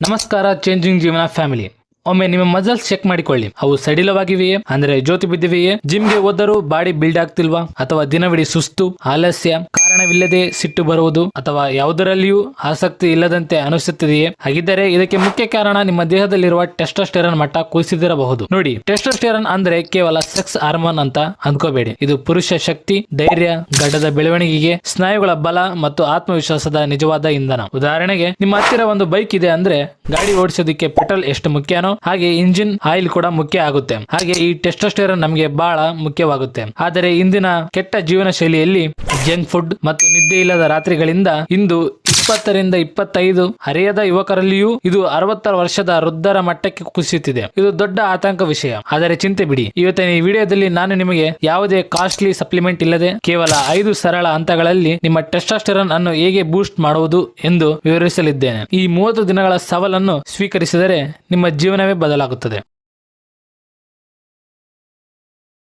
ನಮಸ್ಕಾರ ಚೇಂಜಿಂಗ್ ಜೀವನ ಫ್ಯಾಮಿಲಿ. ಒಮ್ಮೆ ನಿಮ್ಮ ಮಸಲ್ಸ್ ಚೆಕ್ ಮಾಡಿಕೊಳ್ಳಿ. ಅವು ಸಡಿಲವಾಗಿವೆಯೇ, ಅಂದ್ರೆ ಜ್ಯೋತಿ ಬಿದ್ದಿವೆಯೇ? ಜಿಮ್ಗೆ ಹೋದರೂ ಬಾಡಿ ಬಿಲ್ಡ್ ಆಗ್ತಿಲ್ವಾ? ಅಥವಾ ದಿನವಿಡೀ ಸುಸ್ತು, ಆಲಸ್ಯ, ಕಾರಣವಿಲ್ಲದೆ ಸಿಟ್ಟು ಬರುವುದು, ಅಥವಾ ಯಾವುದರಲ್ಲಿಯೂ ಆಸಕ್ತಿ ಇಲ್ಲದಂತೆ ಅನಿಸುತ್ತಿದೆಯೇ? ಹಾಗಿದ್ದರೆ ಇದಕ್ಕೆ ಮುಖ್ಯ ಕಾರಣ ನಿಮ್ಮ ದೇಹದಲ್ಲಿರುವ ಟೆಸ್ಟೋಸ್ಟೆರಾನ್ ಮಟ್ಟ ಕುಸಿದಿರಬಹುದು. ನೋಡಿ, ಟೆಸ್ಟೋಸ್ಟೆರಾನ್ ಅಂದ್ರೆ ಕೇವಲ ಸೆಕ್ಸ್ ಹಾರ್ಮೋನ್ ಅಂತ ಅಂದ್ಕೋಬೇಡಿ. ಇದು ಪುರುಷ ಶಕ್ತಿ, ಧೈರ್ಯ, ಗಡ್ಡದ ಬೆಳವಣಿಗೆಗೆ, ಸ್ನಾಯುಗಳ ಬಲ ಮತ್ತು ಆತ್ಮವಿಶ್ವಾಸದ ನಿಜವಾದ ಇಂಧನ. ಉದಾಹರಣೆಗೆ, ನಿಮ್ಮ ಹತ್ತಿರ ಒಂದು ಬೈಕ್ ಇದೆ ಅಂದ್ರೆ ಗಾಡಿ ಓಡಿಸೋದಕ್ಕೆ ಪೆಟ್ರೋಲ್ ಎಷ್ಟು ಮುಖ್ಯನೋ ಹಾಗೆ ಇಂಜಿನ್ ಆಯಿಲ್ ಕೂಡ ಮುಖ್ಯ ಆಗುತ್ತೆ. ಹಾಗೆ ಈ ಟೆಸ್ಟೋಸ್ಟೆರಾನ್ ನಮಗೆ ಬಹಳ ಮುಖ್ಯವಾಗುತ್ತೆ. ಆದರೆ ಇಂದಿನ ಕೆಟ್ಟ ಜೀವನ ಶೈಲಿಯಲ್ಲಿ ಜಂಕ್ ಫುಡ್ ಮತ್ತು ನಿದ್ದೆ ಇಲ್ಲದ ರಾತ್ರಿಗಳಿಂದ ಇಂದು 20 ರಿಂದ 25 ಹರೆಯದ ಯುವಕರಲ್ಲಿಯೂ ಇದು 60 ವರ್ಷದ ವೃದ್ಧರ ಮಟ್ಟಕ್ಕೆ ಕುಸಿಯುತ್ತಿದೆ. ಇದು ದೊಡ್ಡ ಆತಂಕ ವಿಷಯ. ಆದರೆ ಚಿಂತೆ ಬಿಡಿ, ಇವತ್ತಿನ ಈ ವಿಡಿಯೋದಲ್ಲಿ ನಾನು ನಿಮಗೆ ಯಾವುದೇ ಕಾಸ್ಟ್ಲಿ ಸಪ್ಲಿಮೆಂಟ್ ಇಲ್ಲದೆ ಕೇವಲ 5 ಸರಳ ಹಂತಗಳಲ್ಲಿ ನಿಮ್ಮ ಟೆಸ್ಟೋಸ್ಟೆರಾನ್ ಅನ್ನು ಹೇಗೆ ಬೂಸ್ಟ್ ಮಾಡುವುದು ಎಂದು ವಿವರಿಸಲಿದ್ದೇನೆ. ಈ 30 ದಿನಗಳ ಸವಾಲನ್ನು ಸ್ವೀಕರಿಸಿದರೆ ನಿಮ್ಮ ಜೀವನವೇ ಬದಲಾಗುತ್ತದೆ.